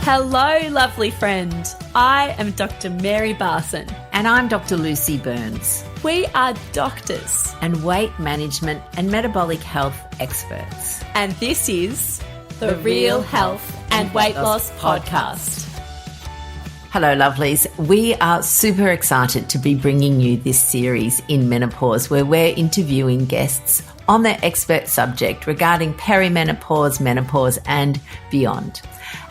Hello, lovely friend. I am Dr. Mary Barson. And I'm Dr. Lucy Burns. We are doctors and weight management and metabolic health experts. And this is the Real Health and Weight Loss Podcast. Hello, lovelies. We are super excited to be bringing you this series in menopause where we're interviewing guests on their expert subject regarding perimenopause, menopause and beyond.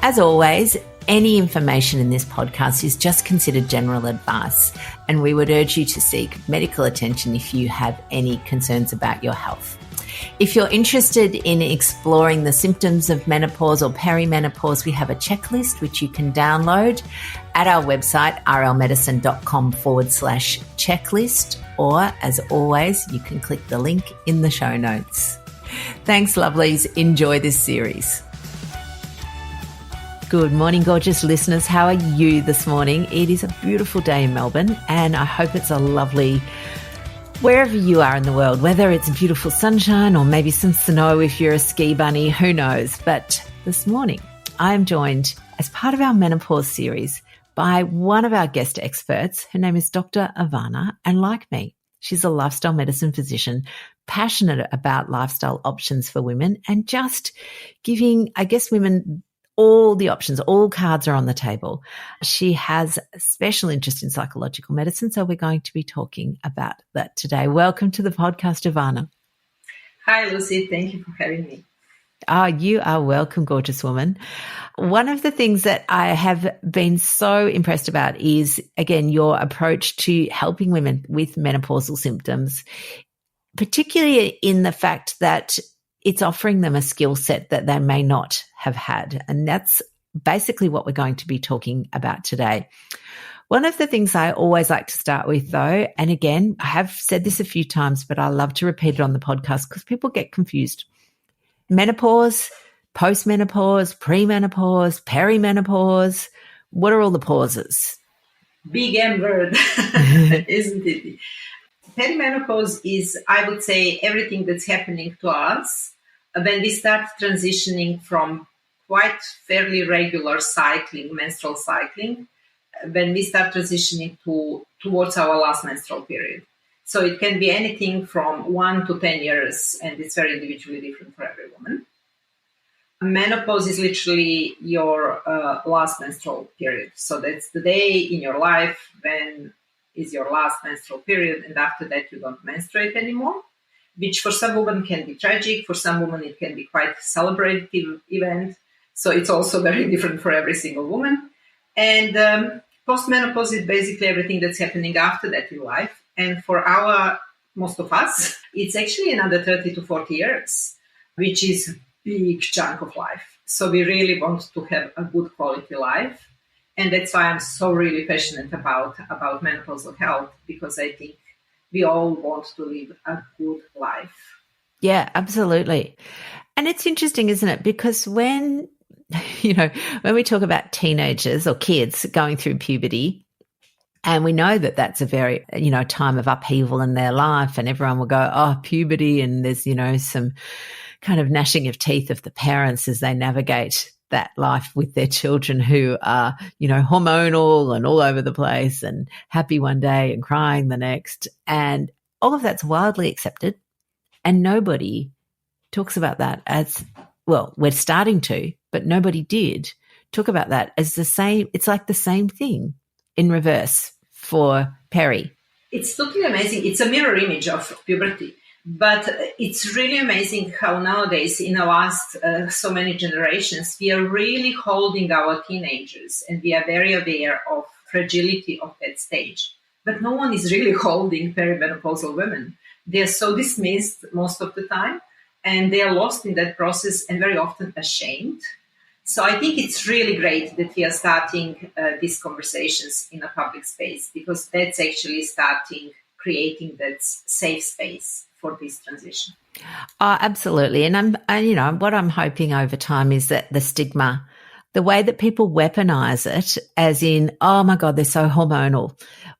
As always, any information in this podcast is just considered general advice, and we would urge you to seek medical attention if you have any concerns about your health. If you're interested in exploring the symptoms of menopause or perimenopause, we have a checklist which you can download at our website, rlmedicine.com/checklist, or as always, you can click the link in the show notes. Thanks, lovelies. Enjoy this series. Good morning, gorgeous listeners. How are you this morning? It is a beautiful day in Melbourne, and I hope it's a lovely, wherever you are in the world, whether it's beautiful sunshine or maybe some snow if you're a ski bunny, who knows. But this morning, I am joined as part of our menopause series by one of our guest experts. Her name is Dr. Ivana, and like me, she's a lifestyle medicine physician, passionate about lifestyle options for women and just giving, I guess, women all the options, all cards are on the table. She has a special interest in psychological medicine, so we're going to be talking about that today. Welcome to the podcast, Ivana. Hi, Lucy. Thank you for having me. Oh, you are welcome, gorgeous woman. One of the things that I have been so impressed about is, again, your approach to helping women with menopausal symptoms, particularly in the fact that it's offering them a skill set that they may not have had. And that's basically what we're going to be talking about today. One of the things I always like to start with, though, and again, I have said this a few times, but I love to repeat it on the podcast because people get confused. Menopause, postmenopause, premenopause, perimenopause. What are all the pauses? Big M word, isn't it? Perimenopause is, I would say, everything that's happening to us when we start transitioning from quite fairly regular cycling, menstrual cycling, when we start transitioning towards our last menstrual period. So it can be anything from 1 to 10 years, and it's very individually different for every woman. Menopause is literally your last menstrual period. So that's the day in your life when is your last menstrual period, and after that you don't menstruate anymore, which for some women can be tragic. For some women it can be quite a celebrative event. So it's also very different for every single woman. And postmenopause is basically everything that's happening after that in life. And for most of us, it's actually another 30 to 40 years, which is a big chunk of life. So we really want to have a good quality life. And that's why I'm so really passionate about menopausal health, because I think we all want to live a good life. Yeah, absolutely. And it's interesting, isn't it? Because when we talk about teenagers or kids going through puberty, and we know that that's a very, time of upheaval in their life, and everyone will go, oh, puberty, and there's, some kind of gnashing of teeth of the parents as they navigate that life with their children who are, hormonal and all over the place and happy one day and crying the next. And all of that's wildly accepted. And nobody talks about that as, well, we're starting to, but nobody did talk about that as the same. It's like the same thing in reverse for peri. It's totally amazing. It's a mirror image of puberty. But it's really amazing how nowadays, in the last so many generations, we are really holding our teenagers, and we are very aware of fragility of that stage. But no one is really holding perimenopausal women. They are so dismissed most of the time, and they are lost in that process and very often ashamed. So I think it's really great that we are starting these conversations in a public space, because that's actually creating that safe space for this transition. Oh, absolutely. And what I'm hoping over time is that the stigma, the way that people weaponize it, as in, oh my God, they're so hormonal,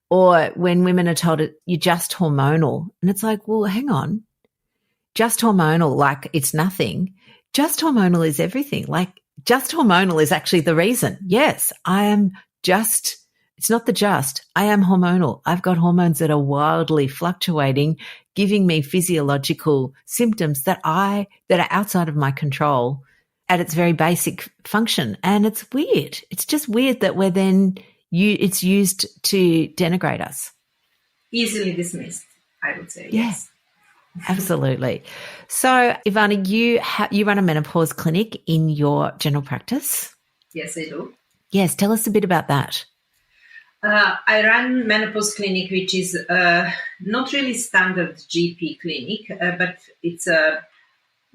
or when women are told you're just hormonal, and it's like, well, hang on, just hormonal, like it's nothing. Just hormonal is everything. Like just hormonal is actually the reason. Yes, I am just, it's not the just, I am hormonal. I've got hormones that are wildly fluctuating, giving me physiological symptoms that are outside of my control at its very basic function. And it's weird. It's just weird that it's used to denigrate us. Easily dismissed, I would say. Yeah. Yes. Absolutely. So, Ivana, you run a menopause clinic in your general practice? Yes, I do. Yes, tell us a bit about that. I run menopause clinic, which is not really standard GP clinic, but it's a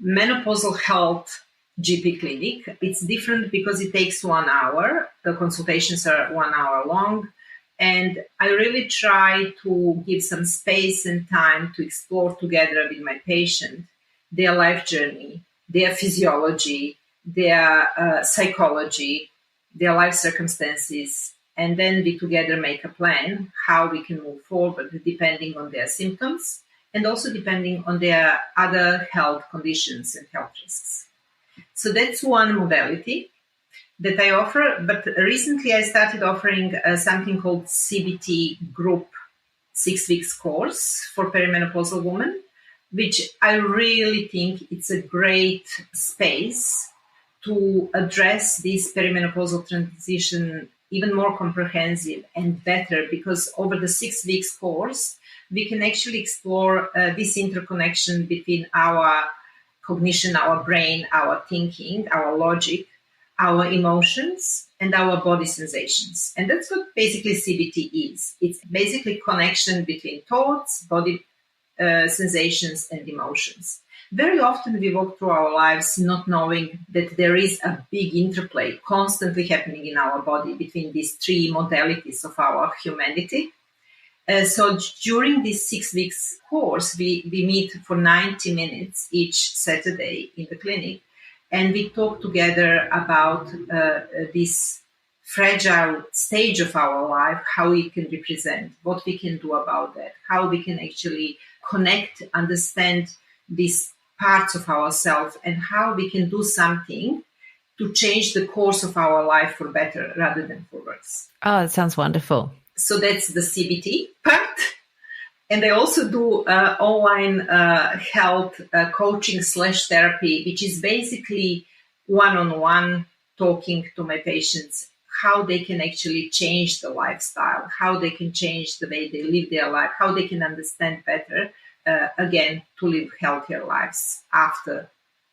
menopausal health GP clinic. It's different because it takes 1 hour. The consultations are 1 hour long. And I really try to give some space and time to explore together with my patient their life journey, their physiology, their psychology, their life circumstances, and then we together make a plan how we can move forward depending on their symptoms and also depending on their other health conditions and health risks. So that's one modality that I offer, but recently I started offering something called CBT group 6 weeks course for perimenopausal women, which I really think it's a great space to address this perimenopausal transition even more comprehensive and better, because over the 6 weeks course, we can actually explore this interconnection between our cognition, our brain, our thinking, our logic, our emotions, and our body sensations. And that's what basically CBT is. It's basically connection between thoughts, body sensations, and emotions. Very often we walk through our lives not knowing that there is a big interplay constantly happening in our body between these three modalities of our humanity. So during this 6 weeks course, we meet for 90 minutes each Saturday in the clinic, and we talk together about this fragile stage of our life, how it can represent, what we can do about that, how we can actually connect, understand these parts of ourselves, and how we can do something to change the course of our life for better rather than for worse. Oh, it sounds wonderful. So that's the CBT part. And I also do online health coaching / therapy, which is basically one-on-one talking to my patients, how they can actually change the lifestyle, how they can change the way they live their life, how they can understand better, again, to live healthier lives after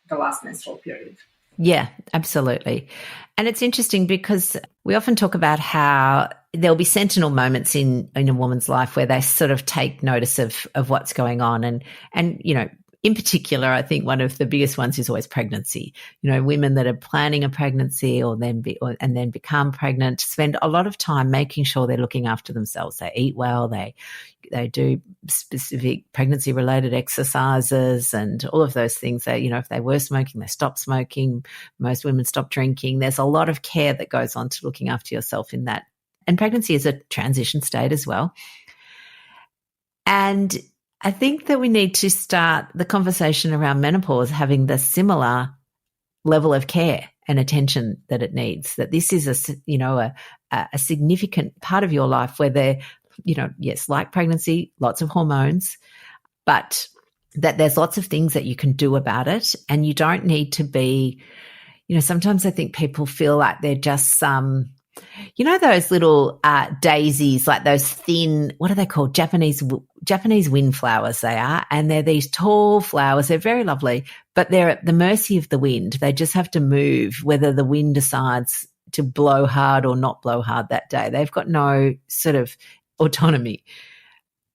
the last menstrual period. Yeah, absolutely. And it's interesting because we often talk about how there'll be sentinel moments in a woman's life where they sort of take notice of what's going on. And, you know, in particular, I think one of the biggest ones is always pregnancy. You know, women that are planning a pregnancy and then become pregnant spend a lot of time making sure they're looking after themselves. They eat well, they do specific pregnancy-related exercises and all of those things. That, you know, if they were smoking, they stop smoking. Most women stop drinking. There's a lot of care that goes on to looking after yourself in that. And pregnancy is a transition state as well. And I think that we need to start the conversation around menopause having the similar level of care and attention that it needs, that this is a significant part of your life where there, you know, yes, like pregnancy, lots of hormones, but that there's lots of things that you can do about it. And you don't need to be, you know, sometimes I think people feel like they're just you know, those little daisies, like those thin, what are they called? Japanese wind flowers they are. And they're these tall flowers. They're very lovely, but they're at the mercy of the wind. They just have to move whether the wind decides to blow hard or not blow hard that day. They've got no sort of autonomy.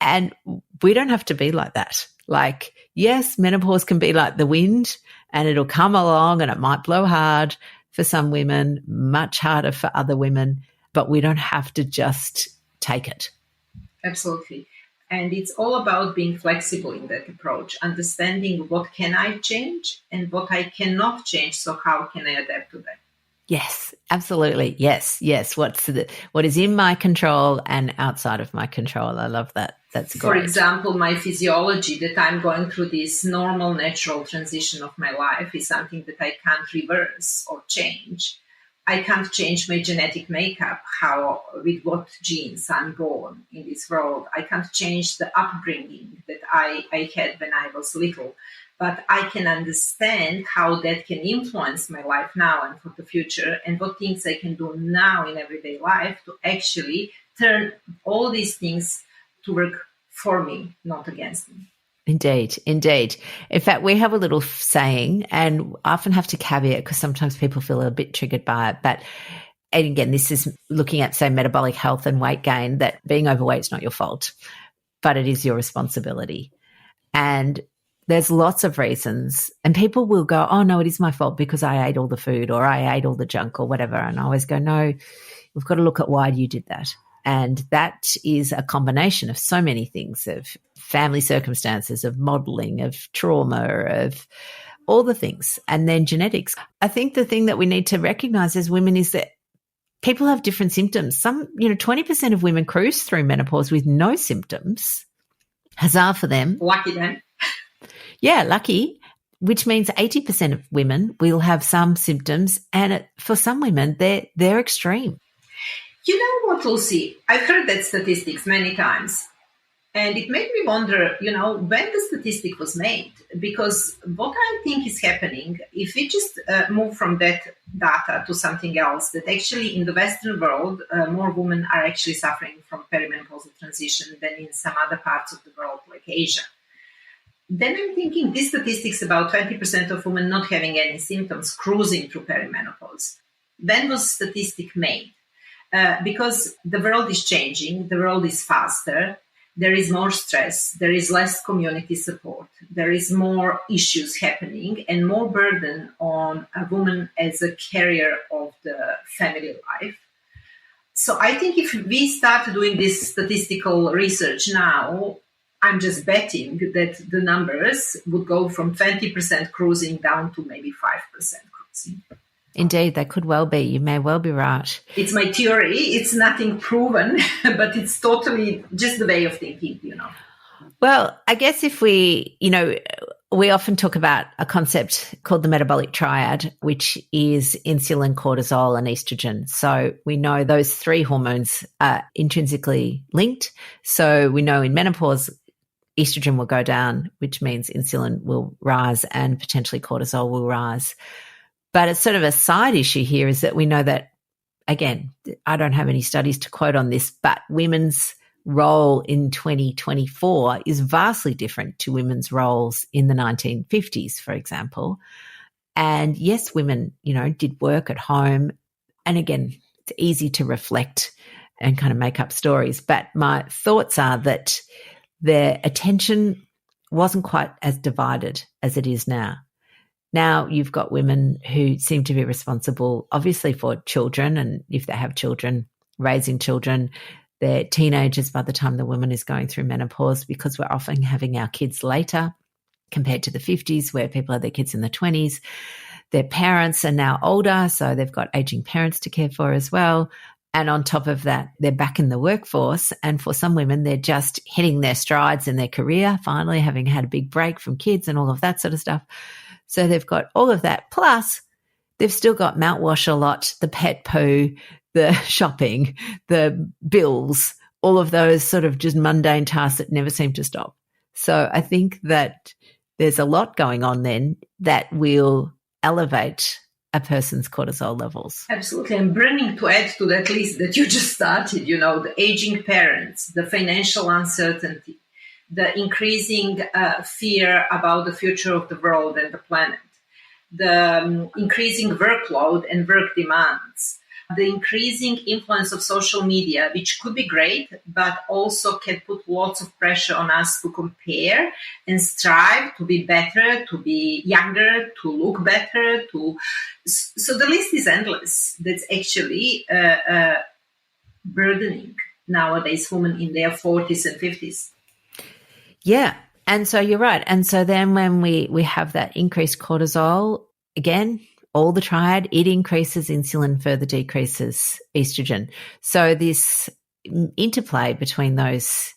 And we don't have to be like that. Like, yes, menopause can be like the wind and it'll come along and it might blow hard for some women, much harder for other women, but we don't have to just take it. Absolutely. And it's all about being flexible in that approach, understanding what can I change and what I cannot change. So how can I adapt to that? Yes, absolutely. Yes. What is in my control and outside of my control. I love that. That's great. For example, my physiology, that I'm going through this normal, natural transition of my life, is something that I can't reverse or change. I can't change my genetic makeup, with what genes I'm born in this world. I can't change the upbringing that I had when I was little. But I can understand how that can influence my life now and for the future, and what things I can do now in everyday life to actually turn all these things to work for me, not against me. Indeed, indeed. In fact, we have a little saying, and I often have to caveat because sometimes people feel a bit triggered by it. But and again, this is looking at, say, metabolic health and weight gain, that being overweight is not your fault, but it is your responsibility. And there's lots of reasons, and people will go, oh, no, it is my fault because I ate all the food or I ate all the junk or whatever. And I always go, no, we've got to look at why you did that. And that is a combination of so many things, of family circumstances, of modeling, of trauma, of all the things, and then genetics. I think the thing that we need to recognize as women is that people have different symptoms. 20% of women cruise through menopause with no symptoms. Huzzah for them. Lucky them. Yeah, lucky, which means 80% of women will have some symptoms, and for some women, they're extreme. You know what, Lucy? I've heard that statistics many times, and it made me wonder, when the statistic was made, because what I think is happening, if we just move from that data to something else, that actually in the Western world, more women are actually suffering from perimenopausal transition than in some other parts of the world, like Asia. Then I'm thinking this statistics about 20% of women not having any symptoms cruising through perimenopause. When was statistic made? Because the world is changing, the world is faster, there is more stress, there is less community support, there is more issues happening and more burden on a woman as a carrier of the family life. So I think if we start doing this statistical research now, I'm just betting that the numbers would go from 20% cruising down to maybe 5% cruising. Indeed, they could well be. You may well be right. It's my theory. It's nothing proven, but it's totally just the way of thinking, Well, I guess if we often talk about a concept called the metabolic triad, which is insulin, cortisol, and estrogen. So we know those three hormones are intrinsically linked. So we know in menopause, estrogen will go down, which means insulin will rise and potentially cortisol will rise. But it's sort of a side issue here is that we know that, again, I don't have any studies to quote on this, but women's role in 2024 is vastly different to women's roles in the 1950s, for example. And yes, women, did work at home. And again, it's easy to reflect and kind of make up stories. But my thoughts are that their attention wasn't quite as divided as it is now. Now you've got women who seem to be responsible, obviously, for children, and if they have children, raising children. They're teenagers by the time the woman is going through menopause, because we're often having our kids later compared to the 50s where people had their kids in the 20s. Their parents are now older, so they've got aging parents to care for as well. And on top of that, they're back in the workforce. And for some women, they're just hitting their strides in their career, finally having had a big break from kids and all of that sort of stuff. So they've got all of that. Plus, they've still got mouthwash a lot, the pet poo, the shopping, the bills, all of those sort of just mundane tasks that never seem to stop. So I think that there's a lot going on then that will elevate a person's cortisol levels. Absolutely. I'm burning to add to that list that you just started, the aging parents, the financial uncertainty, the increasing fear about the future of the world and the planet, the increasing workload and work demands, the increasing influence of social media, which could be great, but also can put lots of pressure on us to compare and strive to be better, to be younger, to look better. So the list is endless. That's actually burdening nowadays women in their 40s and 50s. Yeah. And so you're right. And so then when we have that increased cortisol, again, all the triad, it increases insulin, further decreases estrogen. So this interplay between those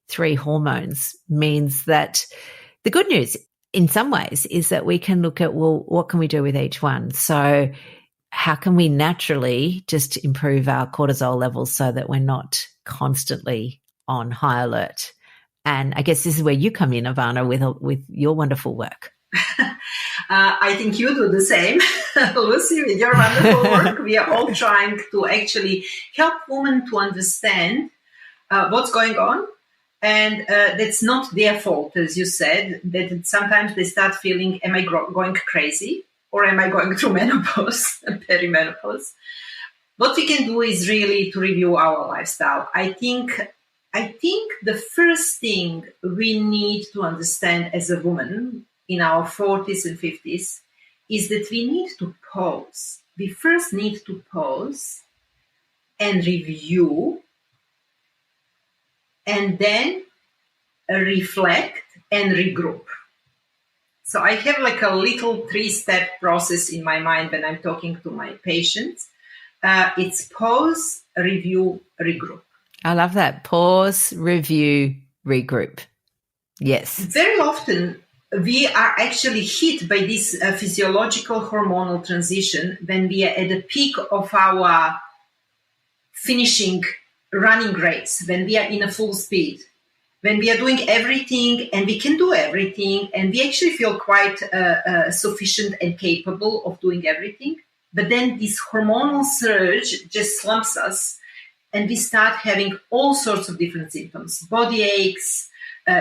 3 hormones means that the good news in some ways is that we can look at, well, what can we do with each one? So how can we naturally just improve our cortisol levels so that we're not constantly on high alert? And I guess this is where you come in, Ivana, with your wonderful work. I think you do the same, Lucy, with your wonderful work. We are all trying to actually help women to understand what's going on. And that's not their fault, as you said, that sometimes they start feeling, am I going crazy? Or am I going through menopause and perimenopause? What we can do is really to review our lifestyle. I think the first thing we need to understand as a woman in our 40s and 50s is that we need to pause. We first need to pause and review, and then reflect and regroup. So I have like a little 3-step process in my mind when I'm talking to my patients. It's pause, review, regroup. I love that. Pause, review, regroup. Yes. Very often we are actually hit by this physiological hormonal transition when we are at the peak of our finishing running race, when we are in a full speed, when we are doing everything and we can do everything and we actually feel quite sufficient and capable of doing everything. But then this hormonal surge just slumps us and we start having all sorts of different symptoms, body aches,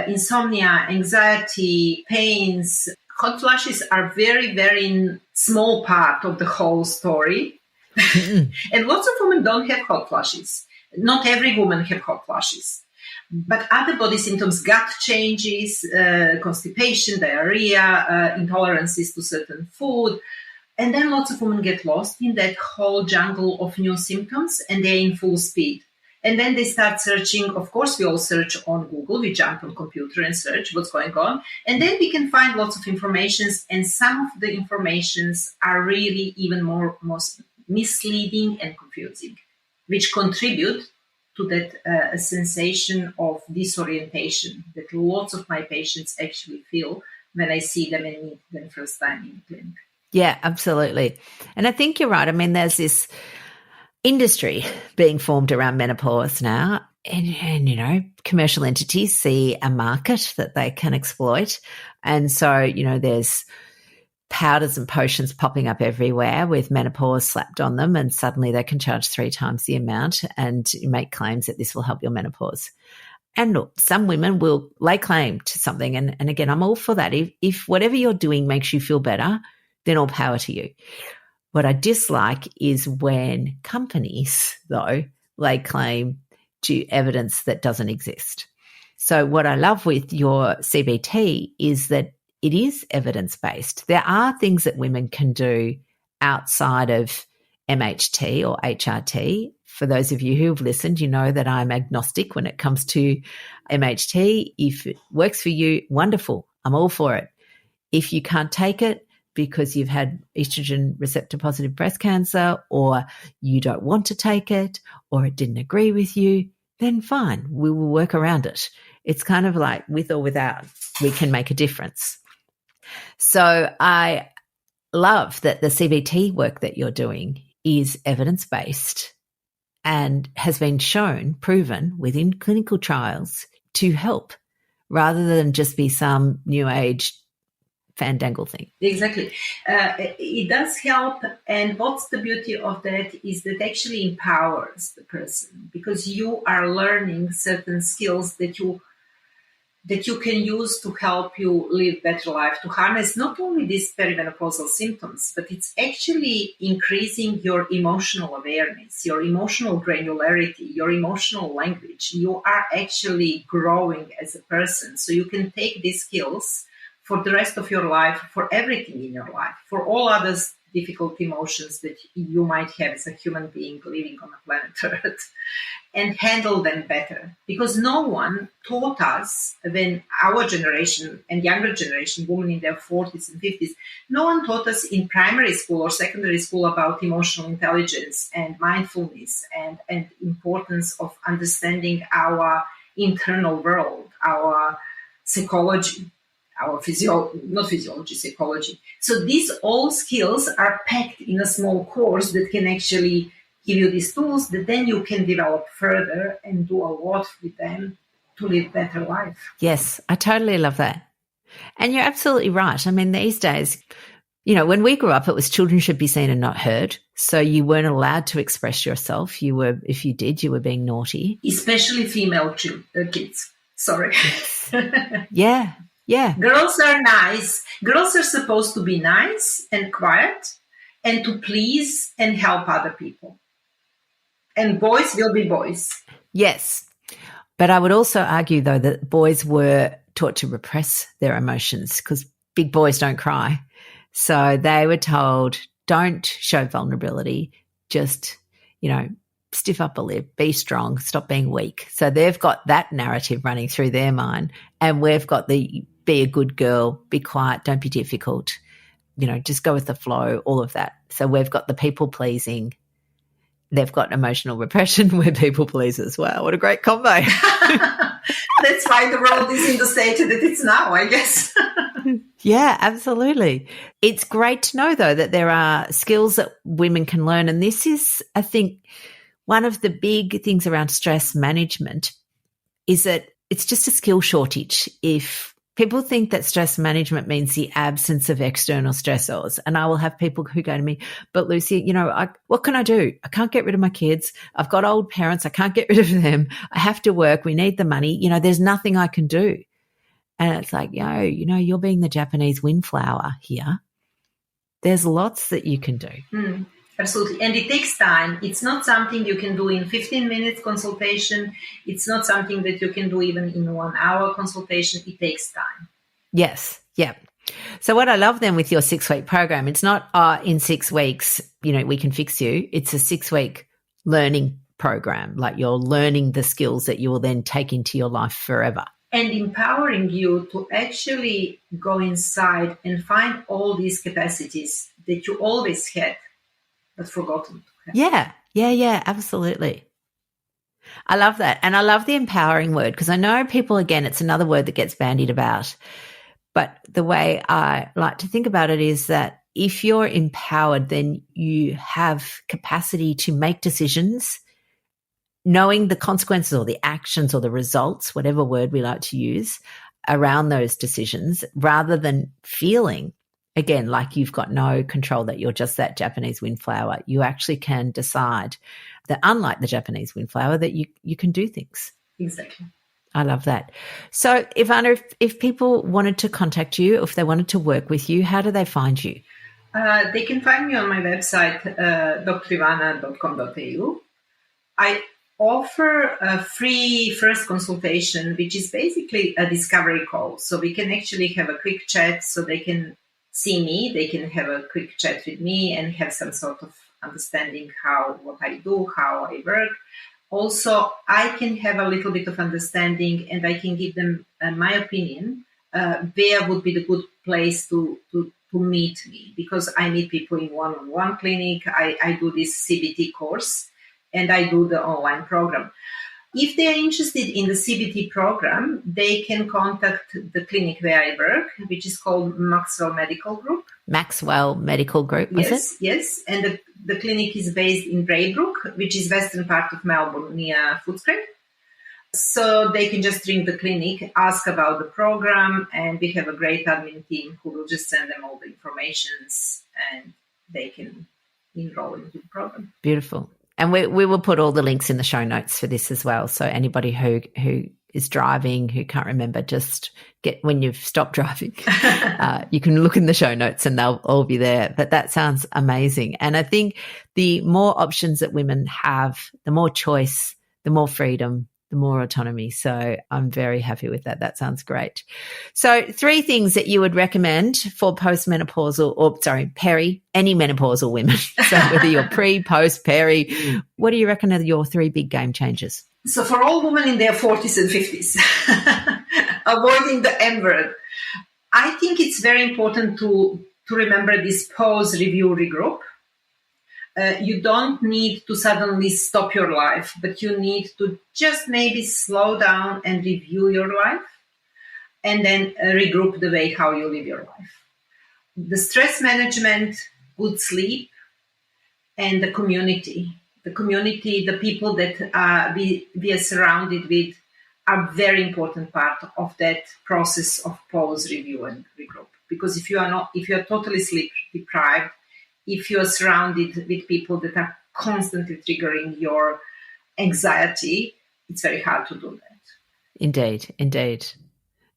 insomnia, anxiety, pains. Hot flashes are very, very small part of the whole story. And lots of women don't have hot flashes. Not every woman have hot flashes. But other body symptoms, gut changes, constipation, diarrhea, intolerances to certain food. And then lots of women get lost in that whole jungle of new symptoms and they're in full speed. And then they start searching. Of course, we all search on Google. We jump on computer and search what's going on. And then we can find lots of informations. And some of the informations are really even most misleading and confusing, which contribute to that sensation of disorientation that lots of my patients actually feel when I see them and meet them first time in the clinic. Yeah, absolutely. And I think you're right. I mean, there's this industry being formed around menopause now, and you know, commercial entities see a market that they can exploit. And so, you know, there's powders and potions popping up everywhere with menopause slapped on them, and suddenly they can charge 3 times the amount and make claims that this will help your menopause. And look, some women will lay claim to something. And again, I'm all for that. If whatever you're doing makes you feel better, then all power to you. What I dislike is when companies, though, lay claim to evidence that doesn't exist. So what I love with your CBT is that it is evidence-based. There are things that women can do outside of MHT or HRT. For those of you who've listened, you know that I'm agnostic when it comes to MHT. If it works for you, wonderful. I'm all for it. If you can't take it because you've had estrogen receptor positive breast cancer, or you don't want to take it, or it didn't agree with you, then fine, we will work around it. It's kind of like with or without, we can make a difference. So I love that the CBT work that you're doing is evidence-based and has been shown, proven within clinical trials to help, rather than just be some new age fandangle thing. Exactly. It does help. And what's the beauty of that is that actually empowers the person, because you are learning certain skills that you can use to help you live better life, to harness not only these perimenopausal symptoms, but it's actually increasing your emotional awareness, your emotional granularity, your emotional language. You are actually growing as a person. So you can take these skills for the rest of your life, for everything in your life, for all other difficult emotions that you might have as a human being living on the planet Earth, and handle them better. Because no one taught us, when our generation and younger generation, women in their 40s and 50s, no one taught us in primary school or secondary school about emotional intelligence and mindfulness and importance of understanding our internal world, our psychology, our psychology. So these all skills are packed in a small course that can actually give you these tools that then you can develop further and do a lot with them to live better life. Yes, I totally love that. And you're absolutely right. I mean, these days, when we grew up, it was children should be seen and not heard. So you weren't allowed to express yourself. If you did, you were being naughty. Especially female kids. Sorry. Yeah. Girls are nice. Girls are supposed to be nice and quiet and to please and help other people. And boys will be boys. Yes. But I would also argue, though, that boys were taught to repress their emotions because big boys don't cry. So they were told, don't show vulnerability, just, stiff up a lip, be strong, stop being weak. So they've got that narrative running through their mind, and we've got the be a good girl, be quiet, don't be difficult, just go with the flow, all of that. So we've got the people pleasing. They've got emotional repression. We're people pleasers. Wow, what a great combo. That's why the world is in the state that it's now, I guess. Yeah, absolutely. It's great to know, though, that there are skills that women can learn. And this is, I think, one of the big things around stress management is that it's just a skill shortage. If people think that stress management means the absence of external stressors, and I will have people who go to me, but Lucy, what can I do? I can't get rid of my kids. I've got old parents. I can't get rid of them. I have to work. We need the money. There's nothing I can do. And it's like, you're being the Japanese windflower here. There's lots that you can do. Absolutely. And it takes time. It's not something you can do in 15 minutes consultation. It's not something that you can do even in 1 hour consultation. It takes time. Yes. Yeah. So what I love then with your 6-week program, it's not in 6 weeks, we can fix you. It's a 6-week learning program. Like you're learning the skills that you will then take into your life forever. And empowering you to actually go inside and find all these capacities that you always had but forgotten. Yeah, absolutely. I love that. And I love the empowering word because I know people, again, it's another word that gets bandied about. But the way I like to think about it is that if you're empowered, then you have capacity to make decisions, knowing the consequences or the actions or the results, whatever word we like to use, around those decisions, rather than feeling, again, like you've got no control, that you're just that Japanese windflower. You actually can decide that, unlike the Japanese windflower, that you can do things. Exactly. I love that. So, Ivana, if people wanted to contact you, if they wanted to work with you, how do they find you? They can find me on my website, drivana.com.au. I offer a free first consultation, which is basically a discovery call. So we can actually have a quick chat, so they can see me, they can have a quick chat with me and have some sort of understanding what I do, how I work. Also, I can have a little bit of understanding and I can give them my opinion, where would be the good place to meet me, because I meet people in one-on-one clinic. I do this CBT course and I do the online program. If they are interested in the CBT program, they can contact the clinic where I work, which is called Maxwell Medical Group. Maxwell Medical Group, was it? Yes. And the clinic is based in Braybrook, which is western part of Melbourne, near Footscray. So they can just ring the clinic, ask about the program, and we have a great admin team who will just send them all the informations and they can enroll into the program. Beautiful. And we will put all the links in the show notes for this as well. So anybody who is driving, who can't remember, just when you've stopped driving, you can look in the show notes and they'll all be there. But that sounds amazing. And I think the more options that women have, the more choice, the more freedom, the more autonomy. So I'm very happy with that. That sounds great. So 3 things that you would recommend for any menopausal women. So whether you're pre, post, peri, what do you reckon are your 3 big game changers? So for all women in their 40s and 50s, avoiding the M word, I think it's very important to remember this pause, review, regroup. You don't need to suddenly stop your life, but you need to just maybe slow down and review your life, and then regroup the way how you live your life. The stress management, good sleep, and the community, the people that we are surrounded with are very important part of that process of pause, review, and regroup. Because if you are totally sleep deprived, if you are surrounded with people that are constantly triggering your anxiety, it's very hard to do that. Indeed.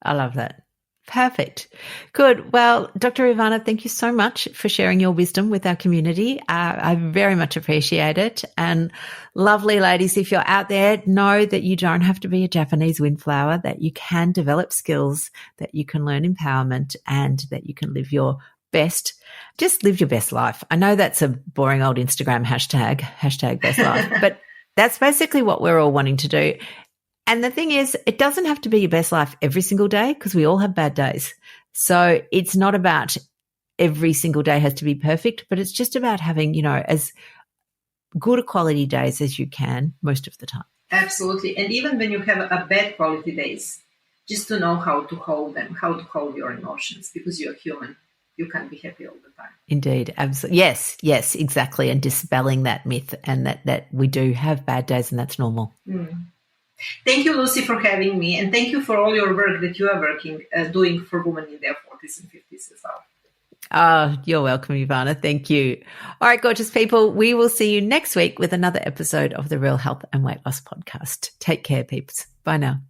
I love that. Perfect. Good. Well, Dr. Ivana, thank you so much for sharing your wisdom with our community. I very much appreciate it. And lovely ladies, if you're out there, know that you don't have to be a Japanese windflower, that you can develop skills, that you can learn empowerment, and that you can live your best life. I know that's a boring old Instagram hashtag best life, but that's basically what we're all wanting to do. And the thing is, it doesn't have to be your best life every single day, because we all have bad days. So it's not about every single day has to be perfect, but it's just about having, as good a quality days as you can most of the time. Absolutely. And even when you have a bad quality days, just to know how to hold them, how to hold your emotions, because you're human. You can't be happy all the time. Indeed. Absolutely. Yes, exactly. And dispelling that myth, and that we do have bad days and that's normal. Thank you, Lucy, for having me. And thank you for all your work that you are doing for women in their 40s and 50s as well. Oh, you're welcome, Ivana. Thank you. All right, gorgeous people. We will see you next week with another episode of the Real Health and Weight Loss Podcast. Take care, peeps. Bye now.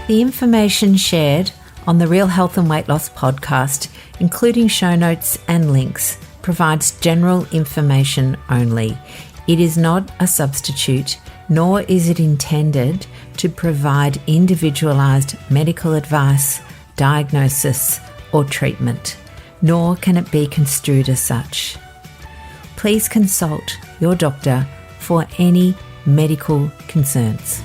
The information shared on the Real Health and Weight Loss Podcast, including show notes and links, provides general information only. It is not a substitute, nor is it intended to provide individualized medical advice, diagnosis, or treatment, nor can it be construed as such. Please consult your doctor for any medical concerns.